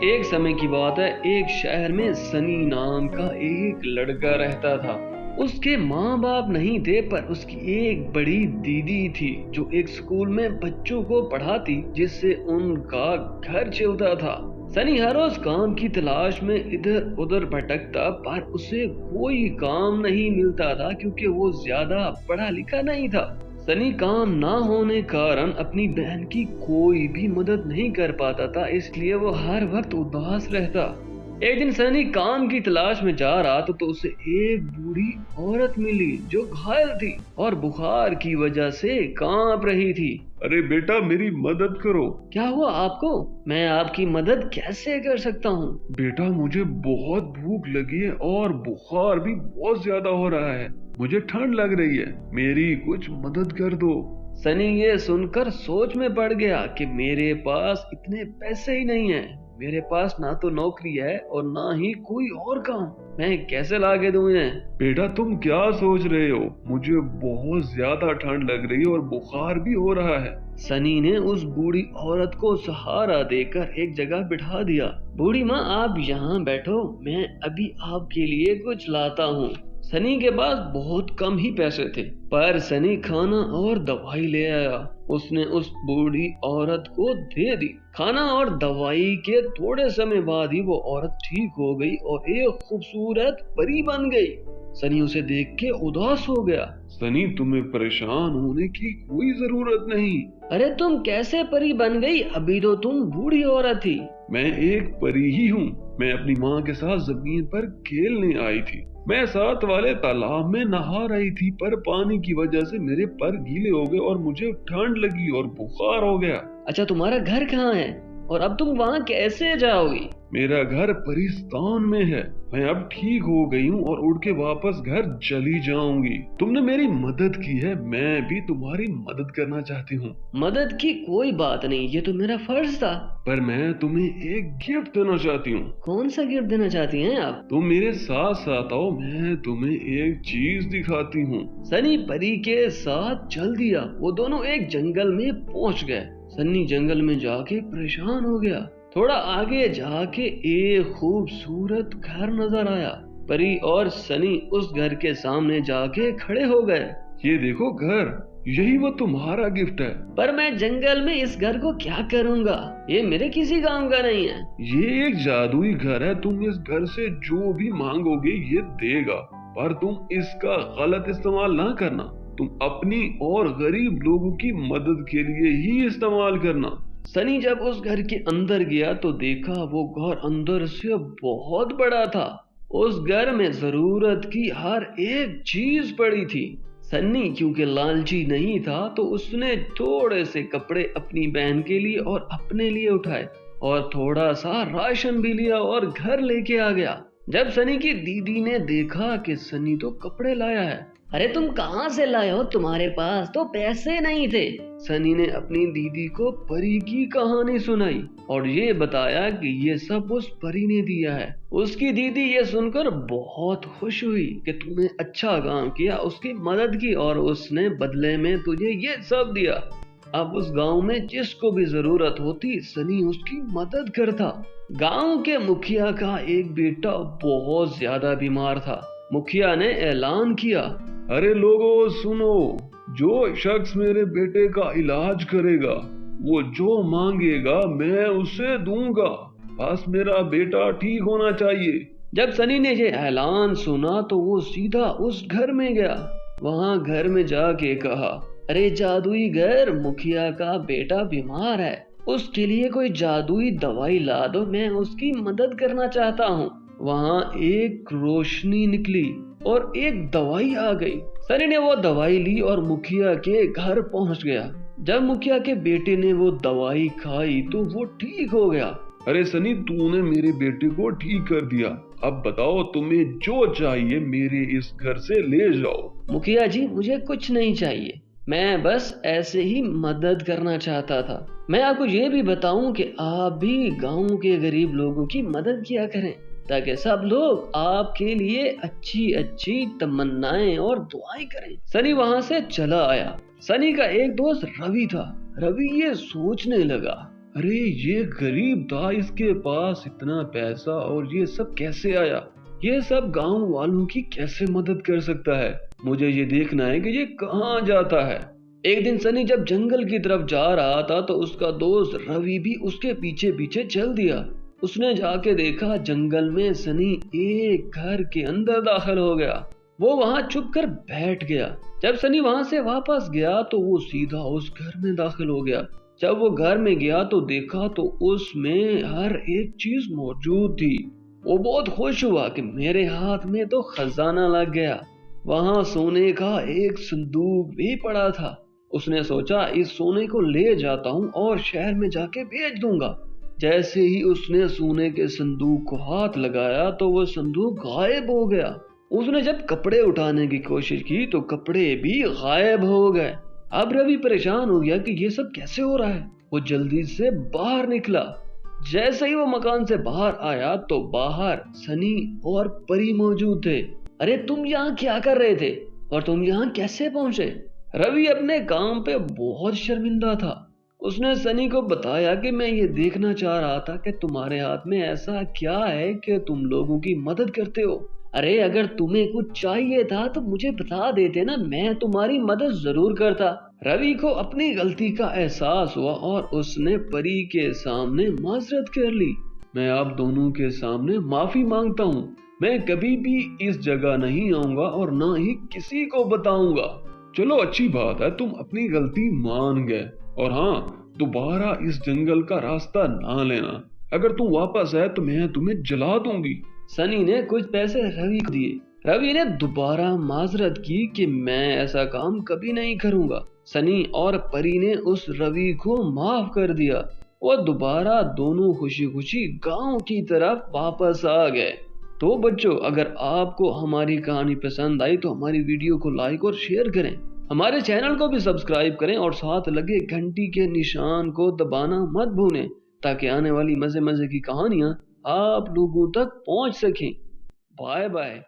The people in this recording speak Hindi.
एक समय की बात है, एक शहर में सनी नाम का एक लड़का रहता था। उसके माँ बाप नहीं थे, पर उसकी एक बड़ी दीदी थी जो एक स्कूल में बच्चों को पढ़ाती, जिससे उनका घर चलता था। सनी हर रोज काम की तलाश में इधर उधर भटकता, पर उसे कोई काम नहीं मिलता था क्योंकि वो ज्यादा पढ़ा लिखा नहीं था। सनी काम ना होने कारण अपनी बहन की कोई भी मदद नहीं कर पाता था, इसलिए वो हर वक्त उदास रहता। एक दिन सनी काम की तलाश में जा रहा था तो उसे एक बूढ़ी औरत मिली जो घायल थी और बुखार की वजह से कांप रही थी। अरे बेटा, मेरी मदद करो। क्या हुआ आपको? मैं आपकी मदद कैसे कर सकता हूँ? बेटा, मुझे बहुत भूख लगी है और बुखार भी बहुत ज्यादा हो रहा है। मुझे ठंड लग रही है, मेरी कुछ मदद कर दो। सनी ये सुनकर सोच में पड़ गया कि मेरे पास इतने पैसे ही नहीं है। मेरे पास ना तो नौकरी है और ना ही कोई और काम। मैं कैसे ला के दूं इन्हें? बेटा, तुम क्या सोच रहे हो? मुझे बहुत ज्यादा ठंड लग रही है और बुखार भी हो रहा है। सनी ने उस बूढ़ी औरत को सहारा देकर एक जगह बिठा दिया। बूढ़ी माँ, आप यहाँ बैठो, मैं अभी आपके लिए कुछ लाता हूँ। सनी के पास बहुत कम ही पैसे थे, पर सनी खाना और दवाई ले आया। उसने उस बूढ़ी औरत को दे दी। खाना और दवाई के थोड़े समय बाद ही वो औरत ठीक हो गई और एक खूबसूरत परी बन गई। सनी उसे देख के उदास हो गया। सनी, तुम्हें परेशान होने की कोई जरूरत नहीं। अरे तुम कैसे परी बन गई? अभी तो तुम बूढ़ी औरत थी। मैं एक परी ही हूँ। मैं अपनी माँ के साथ जमीन पर खेलने आई थी। मैं साथ वाले तालाब में नहा रही थी, पर पानी की वजह से मेरे पर गीले हो गए और मुझे ठंड लगी और बुखार हो गया। अच्छा, तुम्हारा घर कहाँ है और अब तुम वहाँ कैसे जाओगी? मेरा घर परिस्तान में है। मैं अब ठीक हो गई हूँ और उड़ के वापस घर चली जाऊंगी। तुमने मेरी मदद की है, मैं भी तुम्हारी मदद करना चाहती हूँ। मदद की कोई बात नहीं, ये तो मेरा फर्ज था। पर मैं तुम्हें एक गिफ्ट देना चाहती हूँ। कौन सा गिफ्ट देना चाहती हैं आप? तुम मेरे साथ साथ आओ, मैं तुम्हें एक चीज दिखाती हूँ। सनी परी के साथ चल दिया। वो दोनों एक जंगल में पहुंच गए। सनी जंगल में जाके परेशान हो गया। थोड़ा आगे जाके एक खूबसूरत घर नजर आया। परी और सनी उस घर के सामने जाके खड़े हो गए। ये देखो घर, यही वो तुम्हारा गिफ्ट है। पर मैं जंगल में इस घर को क्या करूंगा? ये मेरे किसी काम का नहीं है। ये एक जादुई घर है। तुम इस घर से जो भी मांगोगे ये देगा, पर तुम इसका गलत इस्तेमाल ना करना। तुम अपनी और गरीब लोगों की मदद के लिए ही इस्तेमाल करना। सनी जब उस घर के अंदर गया तो देखा वो घर अंदर से बहुत बड़ा था। उस घर में जरूरत की हर एक चीज पड़ी थी। सन्नी क्योंकि लालची नहीं था तो उसने थोड़े से कपड़े अपनी बहन के लिए और अपने लिए उठाए और थोड़ा सा राशन भी लिया और घर लेके आ गया। जब सनी की दीदी ने देखा कि सनी तो कपड़े लाया है। अरे तुम कहाँ से लाए हो? तुम्हारे पास तो पैसे नहीं थे। सनी ने अपनी दीदी को परी की कहानी सुनाई और ये बताया कि ये सब उस परी ने दिया है। उसकी दीदी ये सुनकर बहुत खुश हुई कि तूने अच्छा काम किया, उसकी मदद की और उसने बदले में तुझे ये सब दिया। अब उस गांव में जिसको भी जरूरत होती सनी उसकी मदद करता। गांव के मुखिया का एक बेटा बहुत ज्यादा बीमार था। मुखिया ने ऐलान किया, अरे लोगों सुनो, जो शख्स मेरे बेटे का इलाज करेगा वो जो मांगेगा मैं उसे दूंगा। बस मेरा बेटा ठीक होना चाहिए। जब सनी ने ये ऐलान सुना तो वो सीधा उस घर में गया। वहां घर में जाके कहा, अरे जादुई घर, मुखिया का बेटा बीमार है, उसके लिए कोई जादुई दवाई ला दो, मैं उसकी मदद करना चाहता हूँ। वहां एक रोशनी निकली और एक दवाई आ गई। सनी ने वो दवाई ली और मुखिया के घर पहुंच गया। जब मुखिया के बेटे ने वो दवाई खाई तो वो ठीक हो गया। अरे सनी, तूने मेरे बेटे को ठीक कर दिया। अब बताओ, तुम्हें जो चाहिए मेरे इस घर से ले जाओ। मुखिया जी, मुझे कुछ नहीं चाहिए, मैं बस ऐसे ही मदद करना चाहता था। मैं आपको ये भी बताऊं कि आप भी गांव के गरीब लोगों की मदद किया करें ताकि सब लोग आपके लिए अच्छी अच्छी तमन्नाएं और दुआएं करें। सनी वहां से चला आया। सनी का एक दोस्त रवि था। रवि ये सोचने लगा, अरे ये गरीब था, इसके पास इतना पैसा और ये सब कैसे आया? ये सब गांव वालों की कैसे मदद कर सकता है? मुझे ये देखना है कि ये कहाँ जाता है। एक दिन सनी जब जंगल की तरफ जा रहा था तो उसका दोस्त रवि भी उसके पीछे पीछे चल दिया। उसने जाके देखा जंगल में सनी एक घर के अंदर दाखिल हो गया। वो वहां छुप कर बैठ गया। जब सनी वहां से वापस गया तो वो सीधा उस घर में दाखिल हो गया। जब वो घर में गया तो देखा तो उसमें हर एक चीज मौजूद थी। वो बहुत खुश हुआ कि मेरे हाथ में तो खजाना लग गया। वहां सोने का एक संदूक भी पड़ा था। उसने सोचा इस सोने को ले जाता हूँ और शहर में जाके बेच दूंगा। जैसे ही उसने सोने के संदूक को हाथ लगाया तो वो संदूक गायब हो गया। उसने जब कपड़े उठाने की कोशिश की तो कपड़े भी गायब हो गए। अब रवि परेशान हो गया कि ये सब कैसे हो रहा है। वो जल्दी से बाहर निकला। जैसे ही वो मकान से बाहर आया तो बाहर सनी और परी मौजूद थे। अरे तुम यहाँ क्या कर रहे थे और तुम यहाँ कैसे पहुंचे? रवि अपने काम पे बहुत शर्मिंदा था। उसने सनी को बताया कि मैं ये देखना चाह रहा था कि तुम्हारे हाथ में ऐसा क्या है कि तुम लोगों की मदद करते हो। अरे अगर तुम्हें कुछ चाहिए था तो मुझे बता देते ना, मैं तुम्हारी मदद जरूर करता। रवि को अपनी गलती का एहसास हुआ और उसने परी के सामने माजरत कर ली। मैं आप दोनों के सामने माफी मांगता हूँ। मैं कभी भी इस जगह नहीं आऊंगा और ना ही किसी को बताऊंगा। चलो अच्छी बात है, तुम अपनी गलती मान गए। और हाँ, दोबारा इस जंगल का रास्ता ना लेना। अगर तुम वापस आए तो मैं तुम्हें जला दूंगी। सनी ने कुछ पैसे रवि को दिए। रवि ने दोबारा माजरत की कि मैं ऐसा काम कभी नहीं करूंगा। सनी और परी ने उस रवि को माफ कर दिया। वो दोबारा दोनों खुशी खुशी गांव की तरफ वापस आ गए। तो बच्चों, अगर आपको हमारी कहानी पसंद आई तो हमारी वीडियो को लाइक और शेयर करें। हमारे चैनल को भी सब्सक्राइब करें और साथ लगे घंटी के निशान को दबाना मत भूलें ताकि आने वाली मजे मजे की कहानियां आप लोगों तक पहुंच सकें। Bye bye.